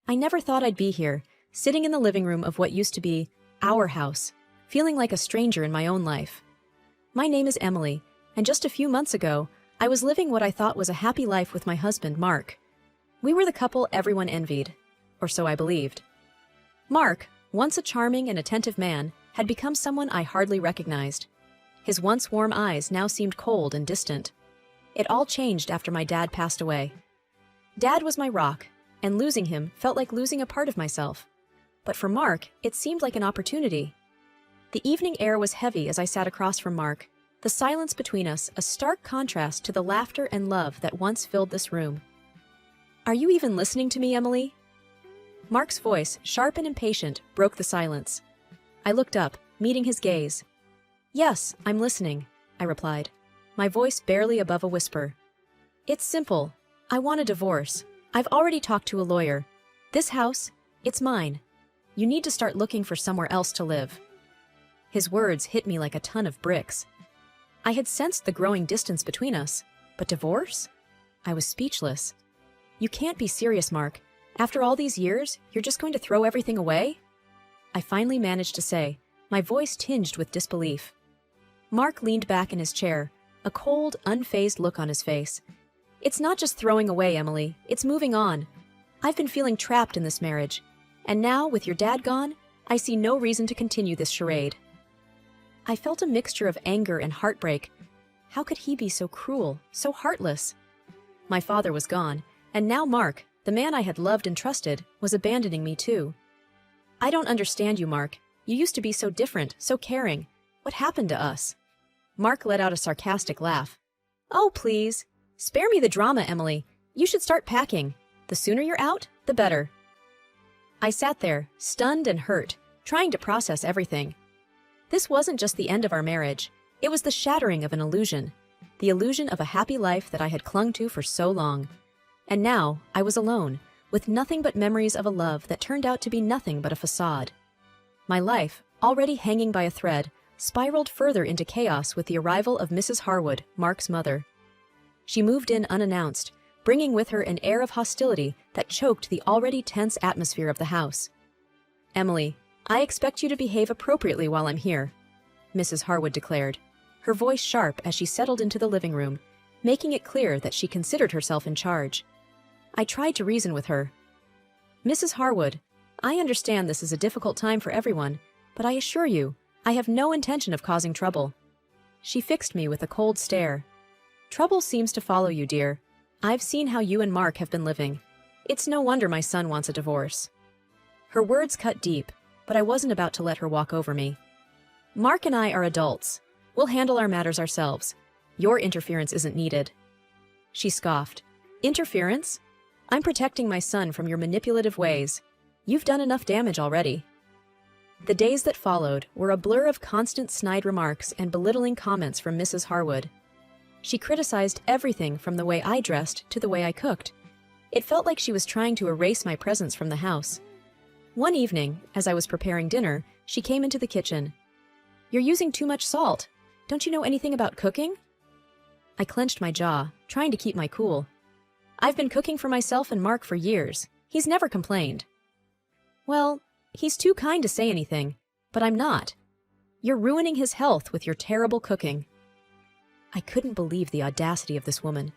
I never thought I'd be here, sitting in the living room of what used to be our house, feeling like a stranger in my own life. My name is Emily, and just a few months ago, I was living what I thought was a happy life with my husband, Mark. We were the couple everyone envied, or so I believed. Mark, once a charming and attentive man, had become someone I hardly recognized. His once warm eyes now seemed cold and distant. It all changed after my dad passed away. Dad was my rock, and losing him felt like losing a part of myself. But for Mark, it seemed like an opportunity. The evening air was heavy as I sat across from Mark, the silence between us a stark contrast to the laughter and love that once filled this room. "Are you even listening to me, Emily?" Mark's voice, sharp and impatient, broke the silence. I looked up, meeting his gaze. "Yes, I'm listening," I replied, my voice barely above a whisper. "It's simple. I want a divorce. I've already talked to a lawyer. This house, it's mine. You need to start looking for somewhere else to live." His words hit me like a ton of bricks. I had sensed the growing distance between us, but divorce? I was speechless. "You can't be serious, Mark. After all these years, you're just going to throw everything away?" I finally managed to say, my voice tinged with disbelief. Mark leaned back in his chair, a cold, unfazed look on his face. "It's not just throwing away, Emily. It's moving on. I've been feeling trapped in this marriage, and now, with your dad gone, I see no reason to continue this charade." I felt a mixture of anger and heartbreak. How could he be so cruel, so heartless? My father was gone, and now Mark, the man I had loved and trusted, was abandoning me too. "I don't understand you, Mark. You used to be so different, so caring. What happened to us?" Mark let out a sarcastic laugh. "Oh, please. Spare me the drama, Emily. You should start packing. The sooner you're out, the better." I sat there, stunned and hurt, trying to process everything. This wasn't just the end of our marriage. It was the shattering of an illusion. The illusion of a happy life that I had clung to for so long. And now, I was alone, with nothing but memories of a love that turned out to be nothing but a facade. My life, already hanging by a thread, spiraled further into chaos with the arrival of Mrs. Harwood, Mark's mother. She moved in unannounced, bringing with her an air of hostility that choked the already tense atmosphere of the house. "Emily, I expect you to behave appropriately while I'm here," Mrs. Harwood declared, her voice sharp as she settled into the living room, making it clear that she considered herself in charge. I tried to reason with her. "Mrs. Harwood, I understand this is a difficult time for everyone, but I assure you, I have no intention of causing trouble." She fixed me with a cold stare. "Trouble seems to follow you, dear. I've seen how you and Mark have been living. It's no wonder my son wants a divorce." Her words cut deep, but I wasn't about to let her walk over me. "Mark and I are adults. We'll handle our matters ourselves. Your interference isn't needed." She scoffed. "Interference? I'm protecting my son from your manipulative ways. You've done enough damage already." The days that followed were a blur of constant snide remarks and belittling comments from Mrs. Harwood. She criticized everything from the way I dressed to the way I cooked. It felt like she was trying to erase my presence from the house. One evening, as I was preparing dinner, she came into the kitchen. "You're using too much salt. Don't you know anything about cooking?" I clenched my jaw, trying to keep my cool. "I've been cooking for myself and Mark for years. He's never complained." "Well, he's too kind to say anything, but I'm not. You're ruining his health with your terrible cooking." I couldn't believe the audacity of this woman.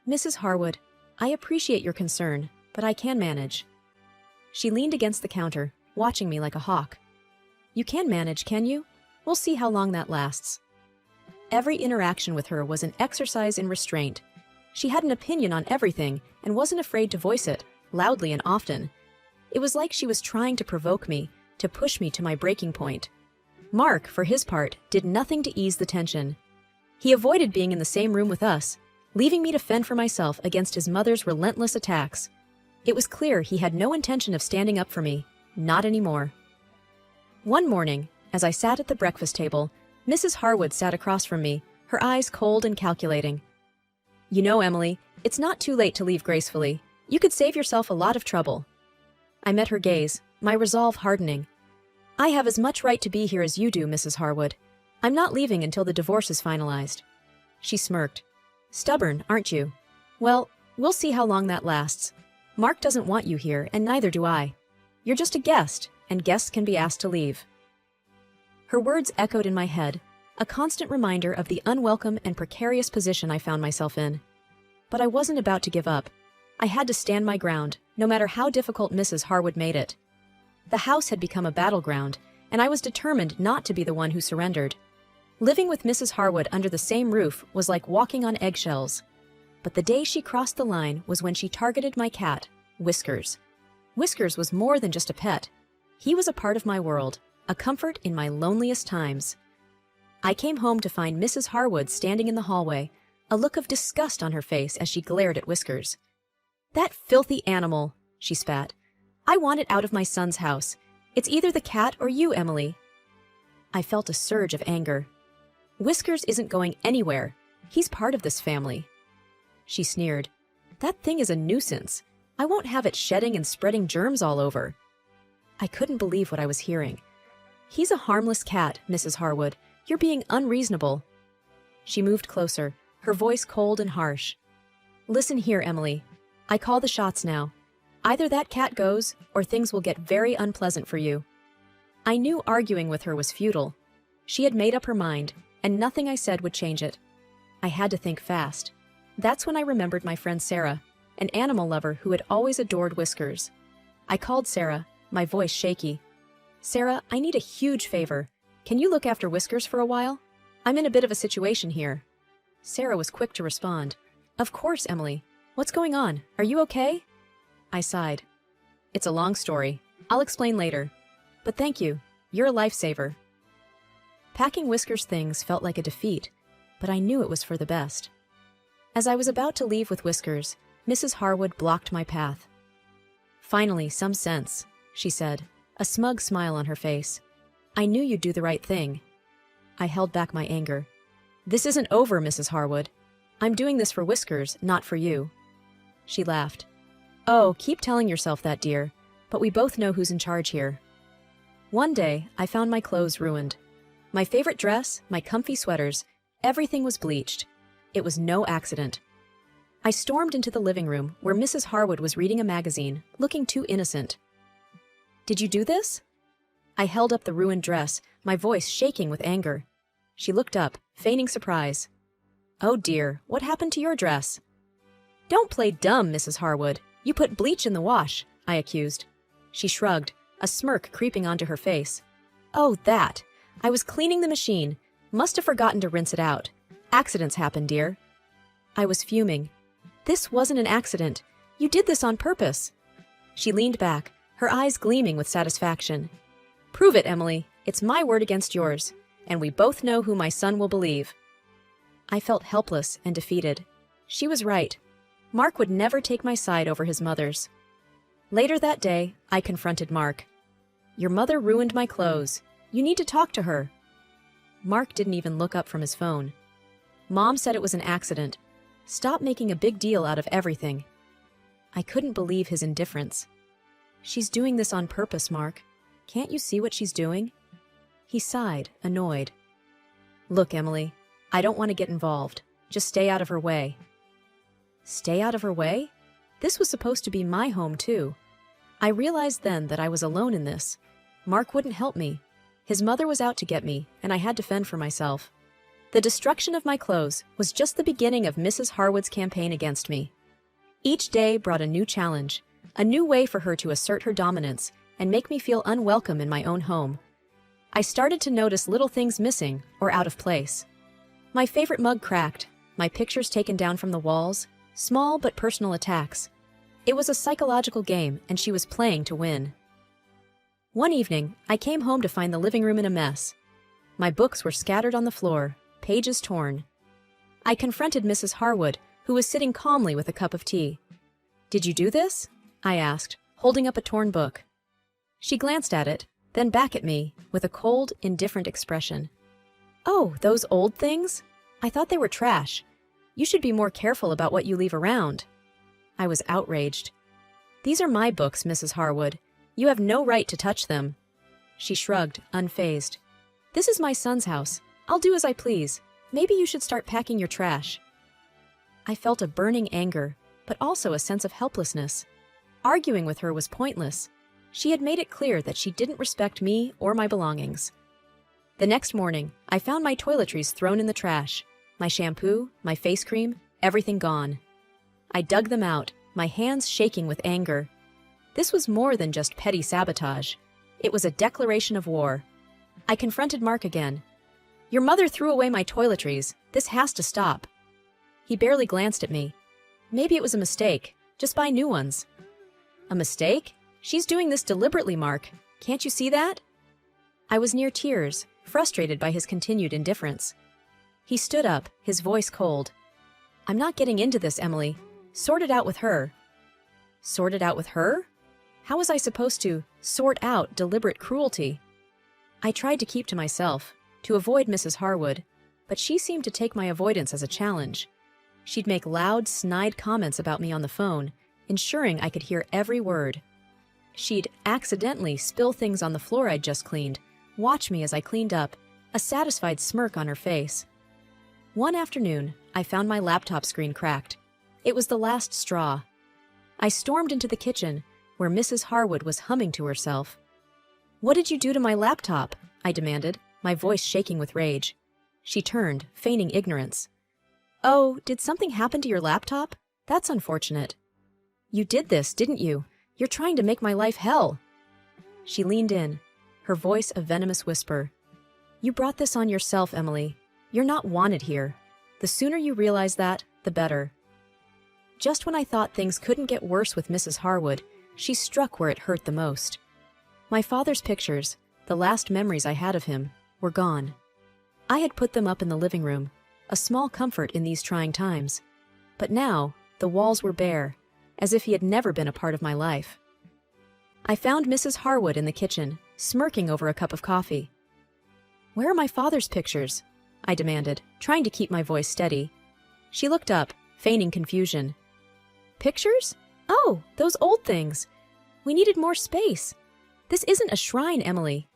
"Mrs. Harwood, I appreciate your concern, but I can manage." She leaned against the counter, watching me like a hawk. "You can manage, can you? We'll see how long that lasts." Every interaction with her was an exercise in restraint. She had an opinion on everything and wasn't afraid to voice it, loudly and often. It was like she was trying to provoke me, to push me to my breaking point. Mark, for his part, did nothing to ease the tension. He avoided being in the same room with us, leaving me to fend for myself against his mother's relentless attacks. It was clear he had no intention of standing up for me, not anymore. One morning, as I sat at the breakfast table, Mrs. Harwood sat across from me, her eyes cold and calculating. "You know, Emily, it's not too late to leave gracefully. You could save yourself a lot of trouble." I met her gaze, my resolve hardening. "I have as much right to be here as you do, Mrs. Harwood. I'm not leaving until the divorce is finalized." She smirked. "Stubborn, aren't you? Well, we'll see how long that lasts. Mark doesn't want you here, and neither do I. You're just a guest, and guests can be asked to leave. Her words echoed in my head, a constant reminder of the unwelcome and precarious position I found myself in. But I wasn't about to give up. I had to stand my ground, no matter how difficult Mrs. Harwood made it. The house had become a battleground, and I was determined not to be the one who surrendered. Living with Mrs. Harwood under the same roof was like walking on eggshells. But the day she crossed the line was when she targeted my cat, Whiskers. Whiskers was more than just a pet. He was a part of my world, a comfort in my loneliest times. I came home to find Mrs. Harwood standing in the hallway, a look of disgust on her face as she glared at Whiskers. "That filthy animal," she spat. "I want it out of my son's house. It's either the cat or you, Emily." I felt a surge of anger. "Whiskers isn't going anywhere. He's part of this family." She sneered. "That thing is a nuisance. I won't have it shedding and spreading germs all over." I couldn't believe what I was hearing. "He's a harmless cat, Mrs. Harwood. You're being unreasonable." She moved closer, her voice cold and harsh. "Listen here, Emily. I call the shots now. Either that cat goes, or things will get very unpleasant for you." I knew arguing with her was futile. She had made up her mind, and nothing I said would change it. I had to think fast. That's when I remembered my friend Sarah, an animal lover who had always adored Whiskers. I called Sarah, my voice shaky. "Sarah, I need a huge favor. Can you look after Whiskers for a while? I'm in a bit of a situation here." Sarah was quick to respond. "Of course, Emily. What's going on? Are you okay?" I sighed. "It's a long story. I'll explain later. But thank you. You're a lifesaver." Packing Whiskers' things felt like a defeat, but I knew it was for the best. As I was about to leave with Whiskers, Mrs. Harwood blocked my path. "Finally, some sense," she said, a smug smile on her face. "I knew you'd do the right thing." I held back my anger. "This isn't over, Mrs. Harwood. I'm doing this for Whiskers, not for you." She laughed. "Oh, keep telling yourself that, dear, but we both know who's in charge here." One day, I found my clothes ruined. My favorite dress, my comfy sweaters, everything was bleached. It was no accident. I stormed into the living room where Mrs. Harwood was reading a magazine, looking too innocent. "Did you do this?" I held up the ruined dress, my voice shaking with anger. She looked up, feigning surprise. "Oh dear, what happened to your dress?" "Don't play dumb, Mrs. Harwood. You put bleach in the wash," I accused. She shrugged, a smirk creeping onto her face. "Oh, that. I was cleaning the machine. Must have forgotten to rinse it out. Accidents happen, dear." I was fuming. "This wasn't an accident. You did this on purpose." She leaned back, her eyes gleaming with satisfaction. "Prove it, Emily. It's my word against yours, and we both know who my son will believe." I felt helpless and defeated. She was right. Mark would never take my side over his mother's. Later that day, I confronted Mark. "Your mother ruined my clothes. You need to talk to her." Mark didn't even look up from his phone. "Mom said it was an accident. Stop making a big deal out of everything." I couldn't believe his indifference. "She's doing this on purpose, Mark. Can't you see what she's doing?" He sighed, annoyed. "Look, Emily, I don't want to get involved. Just stay out of her way." Stay out of her way? This was supposed to be my home, too. I realized then that I was alone in this. Mark wouldn't help me. His mother was out to get me, and I had to fend for myself. The destruction of my clothes was just the beginning of Mrs. Harwood's campaign against me. Each day brought a new challenge, a new way for her to assert her dominance and make me feel unwelcome in my own home. I started to notice little things missing or out of place. My favorite mug cracked, my pictures taken down from the walls, small but personal attacks. It was a psychological game, and she was playing to win. One evening, I came home to find the living room in a mess. My books were scattered on the floor, pages torn. I confronted Mrs. Harwood, who was sitting calmly with a cup of tea. "Did you do this?" I asked, holding up a torn book. She glanced at it, then back at me, with a cold, indifferent expression. "Oh, those old things? I thought they were trash. You should be more careful about what you leave around." I was outraged. "These are my books, Mrs. Harwood. You have no right to touch them." She shrugged, unfazed. "This is my son's house. I'll do as I please. Maybe you should start packing your trash." I felt a burning anger, but also a sense of helplessness. Arguing with her was pointless. She had made it clear that she didn't respect me or my belongings. The next morning, I found my toiletries thrown in the trash. My shampoo, my face cream, everything gone. I dug them out, my hands shaking with anger. This was more than just petty sabotage. It was a declaration of war. I confronted Mark again. "Your mother threw away my toiletries. This has to stop." He barely glanced at me. "Maybe it was a mistake. Just buy new ones." "A mistake? She's doing this deliberately, Mark. Can't you see that?" I was near tears, frustrated by his continued indifference. He stood up, his voice cold. "I'm not getting into this, Emily. Sort it out with her." Sort it out with her? How was I supposed to sort out deliberate cruelty? I tried to keep to myself, to avoid Mrs. Harwood, but she seemed to take my avoidance as a challenge. She'd make loud, snide comments about me on the phone, ensuring I could hear every word. She'd accidentally spill things on the floor I'd just cleaned, watch me as I cleaned up, a satisfied smirk on her face. One afternoon, I found my laptop screen cracked. It was the last straw. I stormed into the kitchen, where Mrs. Harwood was humming to herself. "What did you do to my laptop?" I demanded, my voice shaking with rage. She turned, feigning ignorance. "Oh, did something happen to your laptop? That's unfortunate." "You did this, didn't you? You're trying to make my life hell." She leaned in, her voice a venomous whisper. "You brought this on yourself, Emily. You're not wanted here. The sooner you realize that, the better." Just when I thought things couldn't get worse with Mrs. Harwood, she struck where it hurt the most. My father's pictures, the last memories I had of him, were gone. I had put them up in the living room, a small comfort in these trying times. But now, the walls were bare, as if he had never been a part of my life. I found Mrs. Harwood in the kitchen, smirking over a cup of coffee. "Where are my father's pictures?" I demanded, trying to keep my voice steady. She looked up, feigning confusion. "Pictures? Oh, those old things. We needed more space. This isn't a shrine, Emily."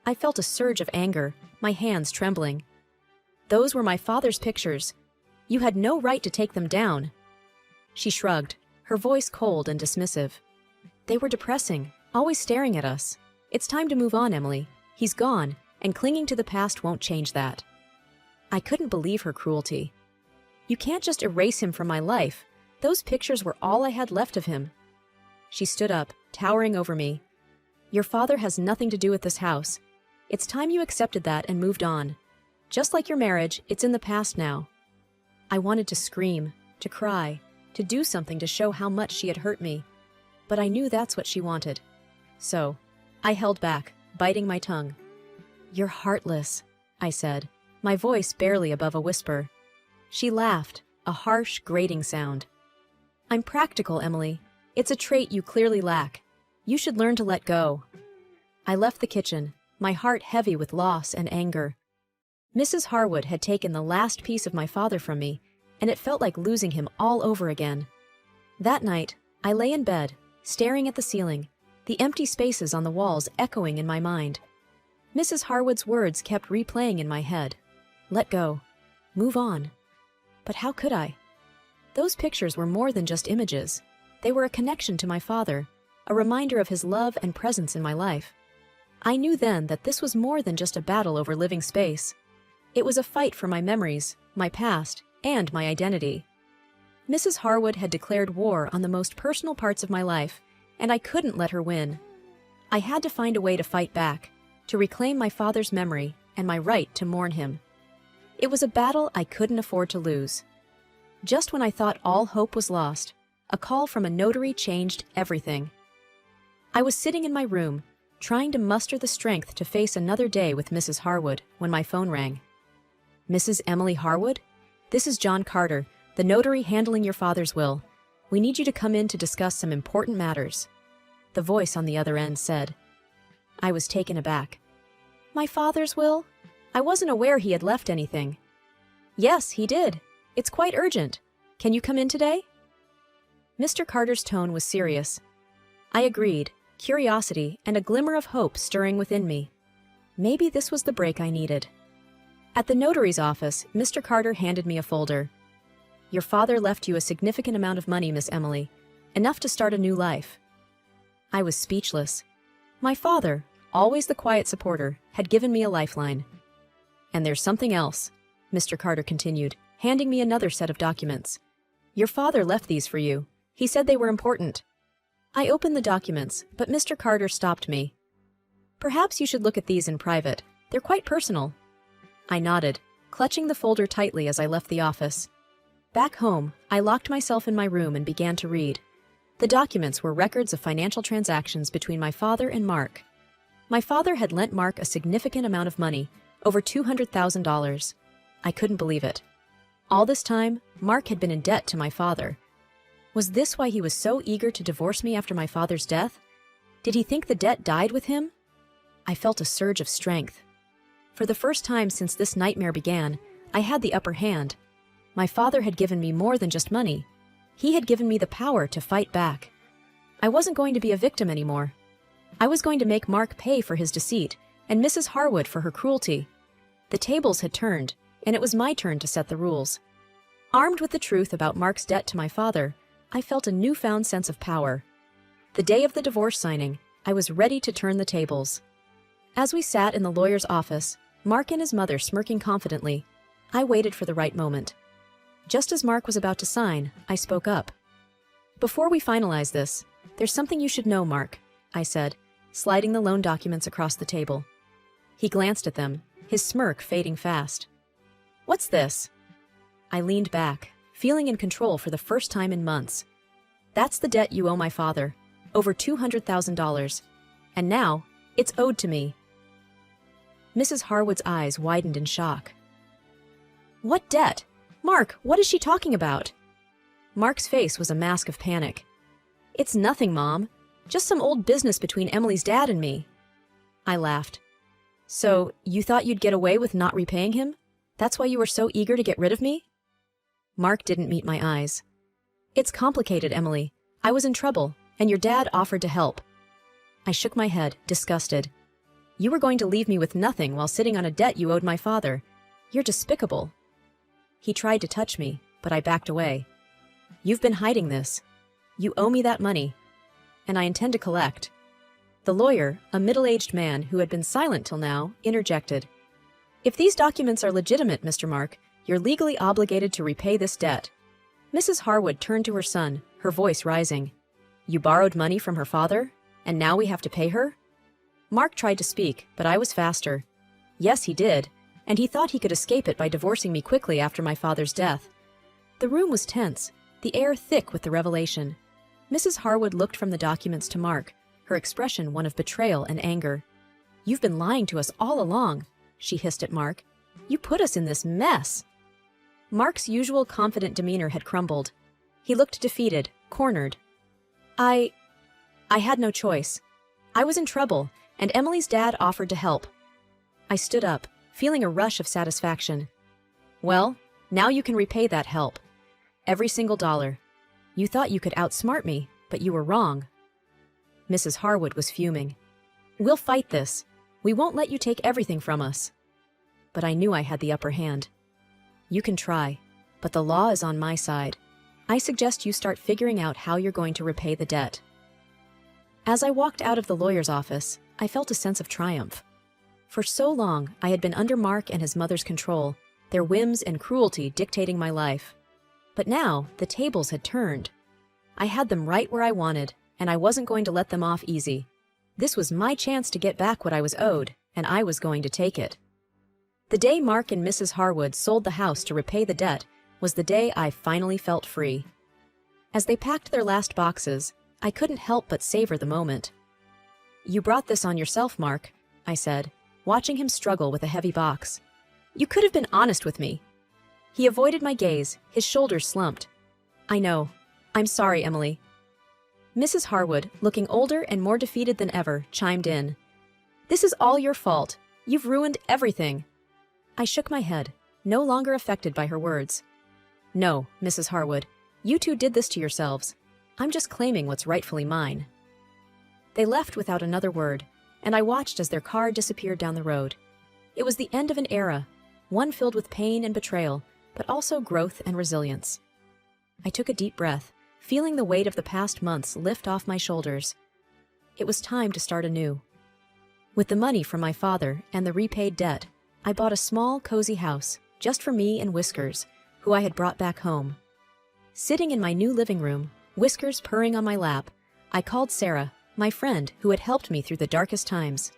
I felt a surge of anger, my hands trembling. "Those were my father's pictures. You had no right to take them down." She shrugged, her voice cold and dismissive. "They were depressing, always staring at us. It's time to move on, Emily. He's gone, and clinging to the past won't change that." I couldn't believe her cruelty. "You can't just erase him from my life. Those pictures were all I had left of him." She stood up, towering over me. "Your father has nothing to do with this house. It's time you accepted that and moved on. Just like your marriage, it's in the past now." I wanted to scream, to cry, to do something to show how much she had hurt me. But I knew that's what she wanted. So, I held back, biting my tongue. "You're heartless," I said, my voice barely above a whisper. She laughed, a harsh, grating sound. "I'm practical, Emily. It's a trait you clearly lack. You should learn to let go." I left the kitchen, my heart heavy with loss and anger. Mrs. Harwood had taken the last piece of my father from me, and it felt like losing him all over again. That night, I lay in bed, staring at the ceiling, the empty spaces on the walls echoing in my mind. Mrs. Harwood's words kept replaying in my head. Let go. Move on. But how could I? Those pictures were more than just images. They were a connection to my father, a reminder of his love and presence in my life. I knew then that this was more than just a battle over living space. It was a fight for my memories, my past, and my identity. Mrs. Harwood had declared war on the most personal parts of my life, and I couldn't let her win. I had to find a way to fight back, to reclaim my father's memory and my right to mourn him. It was a battle I couldn't afford to lose. Just when I thought all hope was lost, a call from a notary changed everything. I was sitting in my room, trying to muster the strength to face another day with Mrs. Harwood, when my phone rang. "Mrs. Emily Harwood? This is John Carter, the notary handling your father's will. We need you to come in to discuss some important matters," the voice on the other end said. I was taken aback. "My father's will? I wasn't aware he had left anything." "Yes, he did. It's quite urgent. Can you come in today?" Mr. Carter's tone was serious. I agreed, curiosity and a glimmer of hope stirring within me. Maybe this was the break I needed. At the notary's office, Mr. Carter handed me a folder. "Your father left you a significant amount of money, Miss Emily. enough to start a new life. I was speechless. My father, always the quiet supporter, had given me a lifeline. And there's something else, Mr. Carter continued, handing me another set of documents. Your father left these for you. He said they were important. I opened the documents, but Mr. Carter stopped me. Perhaps you should look at these in private. They're quite personal. I nodded, clutching the folder tightly as I left the office. Back home, I locked myself in my room and began to read. The documents were records of financial transactions between my father and Mark. My father had lent Mark a significant amount of money, over $200,000. I couldn't believe it. All this time, Mark had been in debt to my father. Was this why he was so eager to divorce me after my father's death? Did he think the debt died with him? I felt a surge of strength. For the first time since this nightmare began, I had the upper hand. My father had given me more than just money. He had given me the power to fight back. I wasn't going to be a victim anymore. I was going to make Mark pay for his deceit, and Mrs. Harwood for her cruelty. The tables had turned, and it was my turn to set the rules. Armed with the truth about Mark's debt to my father, I felt a newfound sense of power. The day of the divorce signing, I was ready to turn the tables. As we sat in the lawyer's office, Mark and his mother smirking confidently, I waited for the right moment. Just as Mark was about to sign, I spoke up. Before we finalize this, there's something you should know, Mark, I said, sliding the loan documents across the table. He glanced at them, his smirk fading fast. What's this? I leaned back, feeling in control for the first time in months. That's the debt you owe my father, over $200,000. And now, it's owed to me. Mrs. Harwood's eyes widened in shock. What debt? Mark, what is she talking about? Mark's face was a mask of panic. It's nothing, Mom. Just some old business between Emily's dad and me. I laughed. So, you thought you'd get away with not repaying him? That's why you were so eager to get rid of me? Mark didn't meet my eyes. It's complicated, Emily. I was in trouble, and your dad offered to help. I shook my head, disgusted. You were going to leave me with nothing while sitting on a debt you owed my father. You're despicable. He tried to touch me, but I backed away. You've been hiding this. You owe me that money, and I intend to collect. The lawyer, a middle-aged man who had been silent till now, interjected. If these documents are legitimate, Mr. Mark, you're legally obligated to repay this debt. Mrs. Harwood turned to her son, her voice rising. You borrowed money from her father, and now we have to pay her? Mark tried to speak, but I was faster. Yes, he did, and he thought he could escape it by divorcing me quickly after my father's death. The room was tense, the air thick with the revelation. Mrs. Harwood looked from the documents to Mark, her expression one of betrayal and anger. You've been lying to us all along, she hissed at Mark. You put us in this mess. Mark's usual confident demeanor had crumbled. He looked defeated, cornered. I had no choice. I was in trouble, and Emily's dad offered to help. I stood up, feeling a rush of satisfaction. Well, now you can repay that help. Every single dollar. You thought you could outsmart me, but you were wrong. Mrs. Harwood was fuming. We'll fight this. We won't let you take everything from us. But I knew I had the upper hand. You can try, but the law is on my side. I suggest you start figuring out how you're going to repay the debt. As I walked out of the lawyer's office, I felt a sense of triumph. For so long, I had been under Mark and his mother's control, their whims and cruelty dictating my life. But now, the tables had turned. I had them right where I wanted, and I wasn't going to let them off easy. This was my chance to get back what I was owed, and I was going to take it. The day Mark and Mrs. Harwood sold the house to repay the debt was the day I finally felt free. As they packed their last boxes, I couldn't help but savor the moment. You brought this on yourself, Mark, I said, watching him struggle with a heavy box. You could have been honest with me. He avoided my gaze, his shoulders slumped. I know. I'm sorry, Emily. Mrs. Harwood, looking older and more defeated than ever, chimed in. This is all your fault. You've ruined everything. I shook my head, no longer affected by her words. No, Mrs. Harwood, you two did this to yourselves. I'm just claiming what's rightfully mine. They left without another word, and I watched as their car disappeared down the road. It was the end of an era, one filled with pain and betrayal, but also growth and resilience. I took a deep breath, feeling the weight of the past months lift off my shoulders. It was time to start anew. With the money from my father and the repaid debt, I bought a small, cozy house, just for me and Whiskers, who I had brought back home. Sitting in my new living room, Whiskers purring on my lap, I called Sarah, my friend who had helped me through the darkest times.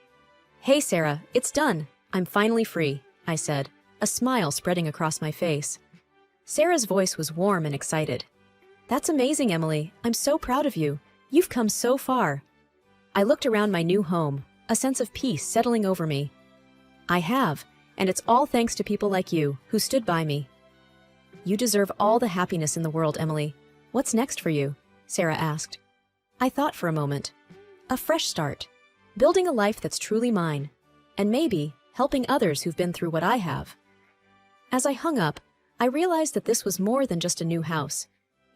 "Hey Sarah, it's done. I'm finally free," I said, a smile spreading across my face. Sarah's voice was warm and excited. "That's amazing, Emily. I'm so proud of you. You've come so far." I looked around my new home, a sense of peace settling over me. "I have, and it's all thanks to people like you who stood by me." "You deserve all the happiness in the world, Emily. What's next for you?" Sarah asked. I thought for a moment. A fresh start, building a life that's truly mine, and maybe helping others who've been through what I have. As I hung up, I realized that this was more than just a new house.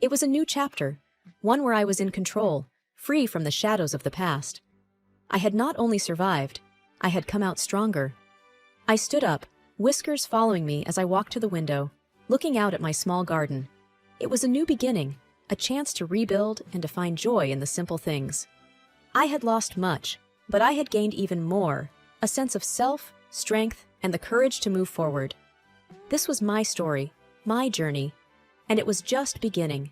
It was a new chapter, one where I was in control, free from the shadows of the past. I had not only survived, I had come out stronger. I stood up, Whiskers following me as I walked to the window, looking out at my small garden. It was a new beginning, a chance to rebuild and to find joy in the simple things. I had lost much, but I had gained even more, a sense of self, strength, and the courage to move forward. This was my story, my journey, and it was just beginning.